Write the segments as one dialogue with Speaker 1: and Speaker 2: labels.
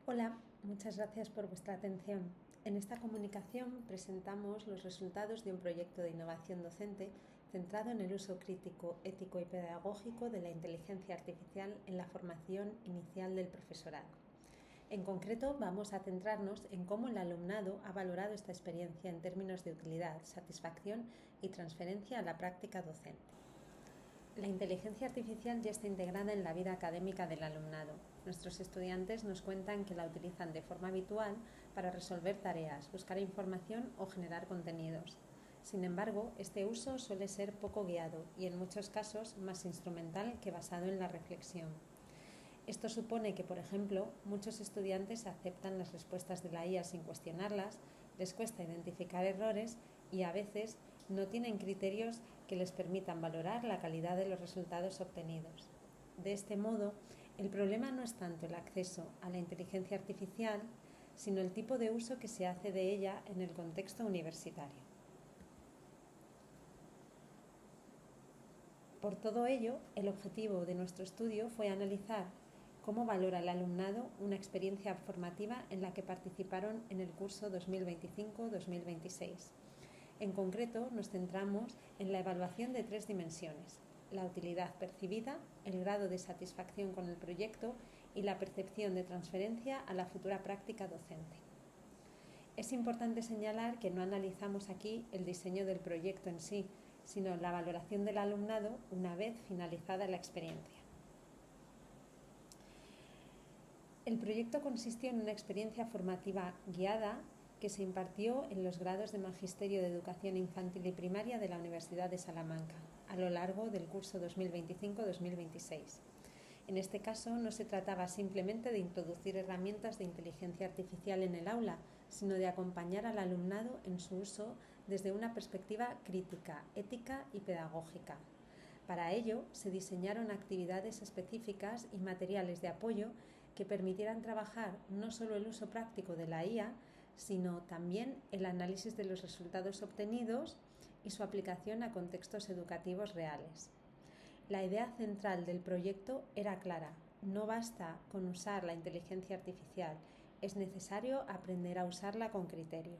Speaker 1: Hola, muchas gracias por vuestra atención. En esta comunicación presentamos los resultados de un proyecto de innovación docente centrado en el uso crítico, ético y pedagógico de la inteligencia artificial en la formación inicial del profesorado. En concreto, vamos a centrarnos en cómo el alumnado ha valorado esta experiencia en términos de utilidad, satisfacción y transferencia a la práctica docente. La inteligencia artificial ya está integrada en la vida académica del alumnado. Nuestros estudiantes nos cuentan que la utilizan de forma habitual para resolver tareas, buscar información o generar contenidos. Sin embargo, este uso suele ser poco guiado y en muchos casos más instrumental que basado en la reflexión. Esto supone que, por ejemplo, muchos estudiantes aceptan las respuestas de la IA sin cuestionarlas, les cuesta identificar errores y a veces no tienen criterios que les permitan valorar la calidad de los resultados obtenidos. De este modo, el problema no es tanto el acceso a la inteligencia artificial, sino el tipo de uso que se hace de ella en el contexto universitario. Por todo ello, el objetivo de nuestro estudio fue analizar cómo valora el alumnado una experiencia formativa en la que participaron en el curso 2025-2026. En concreto, nos centramos en la evaluación de 3 dimensiones: la utilidad percibida, el grado de satisfacción con el proyecto y la percepción de transferencia a la futura práctica docente. Es importante señalar que no analizamos aquí el diseño del proyecto en sí, sino la valoración del alumnado una vez finalizada la experiencia. El proyecto consistió en una experiencia formativa guiada que se impartió en los grados de Magisterio de Educación Infantil y Primaria de la Universidad de Salamanca, a lo largo del curso 2025-2026. En este caso no se trataba simplemente de introducir herramientas de inteligencia artificial en el aula, sino de acompañar al alumnado en su uso desde una perspectiva crítica, ética y pedagógica. Para ello, se diseñaron actividades específicas y materiales de apoyo que permitieran trabajar no solo el uso práctico de la IA, sino también el análisis de los resultados obtenidos y su aplicación a contextos educativos reales. La idea central del proyecto era clara: no basta con usar la inteligencia artificial, es necesario aprender a usarla con criterio.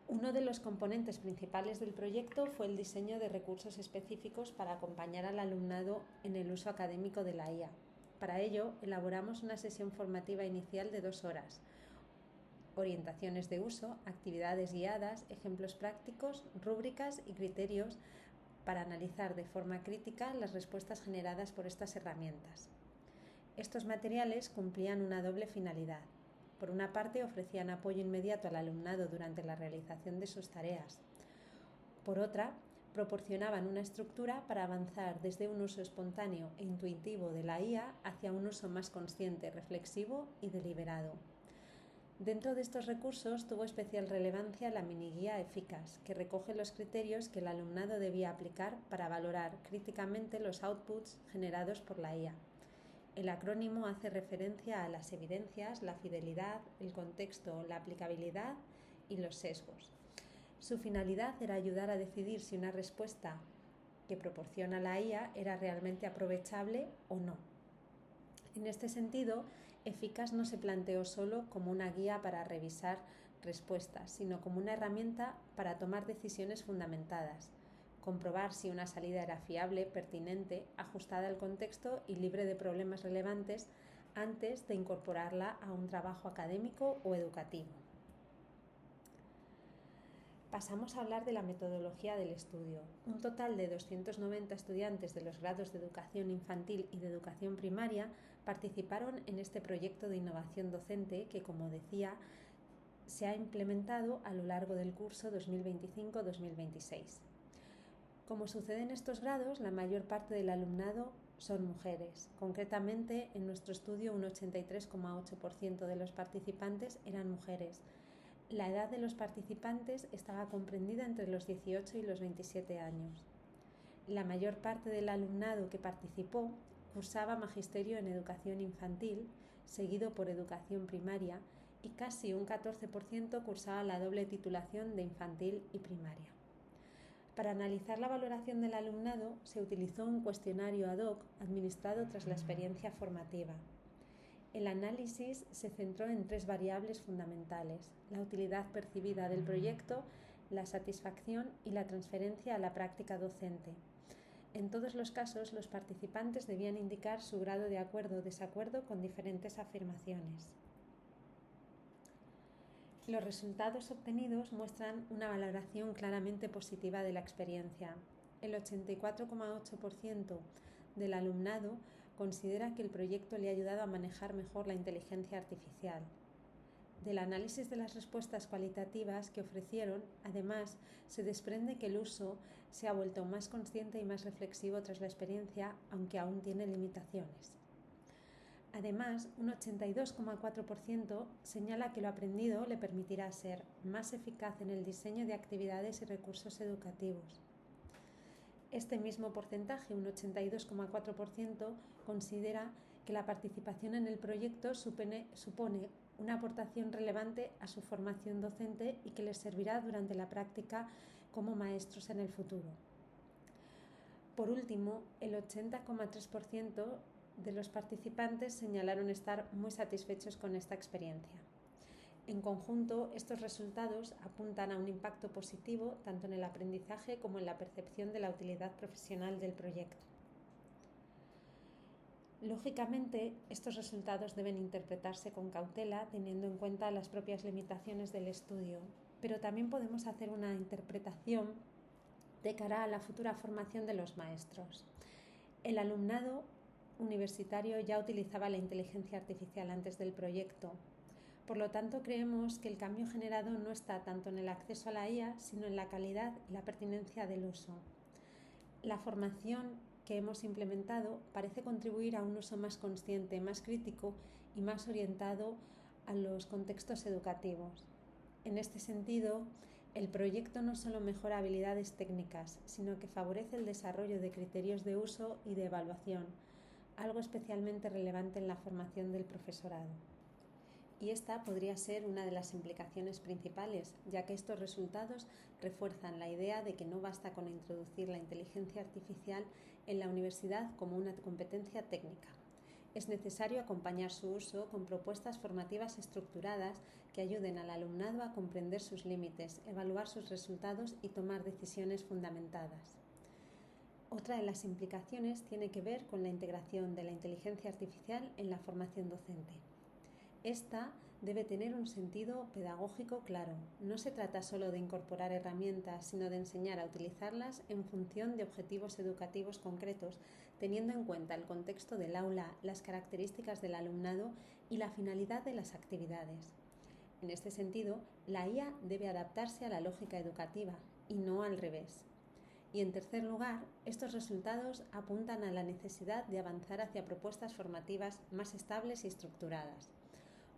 Speaker 1: Uno de los componentes principales del proyecto fue el diseño de recursos específicos para acompañar al alumnado en el uso académico de la IA. Para ello, elaboramos una sesión formativa inicial de 2 horas, orientaciones de uso, actividades guiadas, ejemplos prácticos, rúbricas y criterios para analizar de forma crítica las respuestas generadas por estas herramientas. Estos materiales cumplían una doble finalidad. Por una parte, ofrecían apoyo inmediato al alumnado durante la realización de sus tareas. Por otra, proporcionaban una estructura para avanzar desde un uso espontáneo e intuitivo de la IA hacia un uso más consciente, reflexivo y deliberado. Dentro de estos recursos tuvo especial relevancia la miniguía Eficas, que recoge los criterios que el alumnado debía aplicar para valorar críticamente los outputs generados por la IA. El acrónimo hace referencia a las evidencias, la fidelidad, el contexto, la aplicabilidad y los sesgos. Su finalidad era ayudar a decidir si una respuesta que proporciona la IA era realmente aprovechable o no. En este sentido, Eficas no se planteó solo como una guía para revisar respuestas, sino como una herramienta para tomar decisiones fundamentadas, comprobar si una salida era fiable, pertinente, ajustada al contexto y libre de problemas relevantes antes de incorporarla a un trabajo académico o educativo. Pasamos a hablar de la metodología del estudio. Un total de 290 estudiantes de los grados de educación infantil y de educación primaria participaron en este proyecto de innovación docente que, como decía, se ha implementado a lo largo del curso 2025-2026. Como sucede en estos grados, la mayor parte del alumnado son mujeres. Concretamente, en nuestro estudio un 83,8% de los participantes eran mujeres. La edad de los participantes estaba comprendida entre los 18 y los 27 años. La mayor parte del alumnado que participó cursaba magisterio en educación infantil, seguido por educación primaria, y casi un 14% cursaba la doble titulación de infantil y primaria. Para analizar la valoración del alumnado se utilizó un cuestionario ad hoc administrado tras la experiencia formativa. El análisis se centró en 3 variables fundamentales: la utilidad percibida del proyecto, la satisfacción y la transferencia a la práctica docente. En todos los casos, los participantes debían indicar su grado de acuerdo o desacuerdo con diferentes afirmaciones. Los resultados obtenidos muestran una valoración claramente positiva de la experiencia. El 84,8% del alumnado considera que el proyecto le ha ayudado a manejar mejor la inteligencia artificial. Del análisis de las respuestas cualitativas que ofrecieron, además, se desprende que el uso se ha vuelto más consciente y más reflexivo tras la experiencia, aunque aún tiene limitaciones. Además, un 82,4% señala que lo aprendido le permitirá ser más eficaz en el diseño de actividades y recursos educativos. Este mismo porcentaje, un 82,4%, considera que la participación en el proyecto supone una aportación relevante a su formación docente y que les servirá durante la práctica como maestros en el futuro. Por último, el 80,3% de los participantes señalaron estar muy satisfechos con esta experiencia. En conjunto, estos resultados apuntan a un impacto positivo tanto en el aprendizaje como en la percepción de la utilidad profesional del proyecto. Lógicamente, estos resultados deben interpretarse con cautela, teniendo en cuenta las propias limitaciones del estudio, pero también podemos hacer una interpretación de cara a la futura formación de los maestros. El alumnado universitario ya utilizaba la inteligencia artificial antes del proyecto. Por lo tanto, creemos que el cambio generado no está tanto en el acceso a la IA, sino en la calidad y la pertinencia del uso. La formación que hemos implementado parece contribuir a un uso más consciente, más crítico y más orientado a los contextos educativos. En este sentido, el proyecto no solo mejora habilidades técnicas, sino que favorece el desarrollo de criterios de uso y de evaluación, algo especialmente relevante en la formación del profesorado. Y esta podría ser una de las implicaciones principales, ya que estos resultados refuerzan la idea de que no basta con introducir la inteligencia artificial en la universidad como una competencia técnica. Es necesario acompañar su uso con propuestas formativas estructuradas que ayuden al alumnado a comprender sus límites, evaluar sus resultados y tomar decisiones fundamentadas. Otra de las implicaciones tiene que ver con la integración de la inteligencia artificial en la formación docente. Esta debe tener un sentido pedagógico claro. No se trata solo de incorporar herramientas, sino de enseñar a utilizarlas en función de objetivos educativos concretos, teniendo en cuenta el contexto del aula, las características del alumnado y la finalidad de las actividades. En este sentido, la IA debe adaptarse a la lógica educativa y no al revés. Y en tercer lugar, estos resultados apuntan a la necesidad de avanzar hacia propuestas formativas más estables y estructuradas.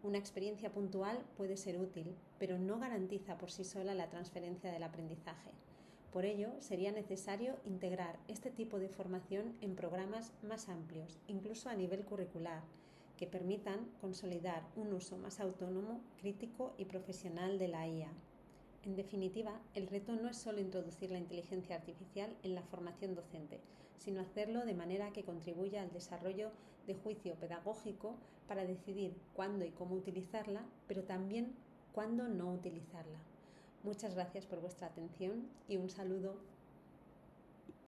Speaker 1: Una experiencia puntual puede ser útil, pero no garantiza por sí sola la transferencia del aprendizaje. Por ello, sería necesario integrar este tipo de formación en programas más amplios, incluso a nivel curricular, que permitan consolidar un uso más autónomo, crítico y profesional de la IA. En definitiva, el reto no es solo introducir la inteligencia artificial en la formación docente, sino hacerlo de manera que contribuya al desarrollo de juicio pedagógico para decidir cuándo y cómo utilizarla, pero también cuándo no utilizarla. Muchas gracias por vuestra atención y un saludo.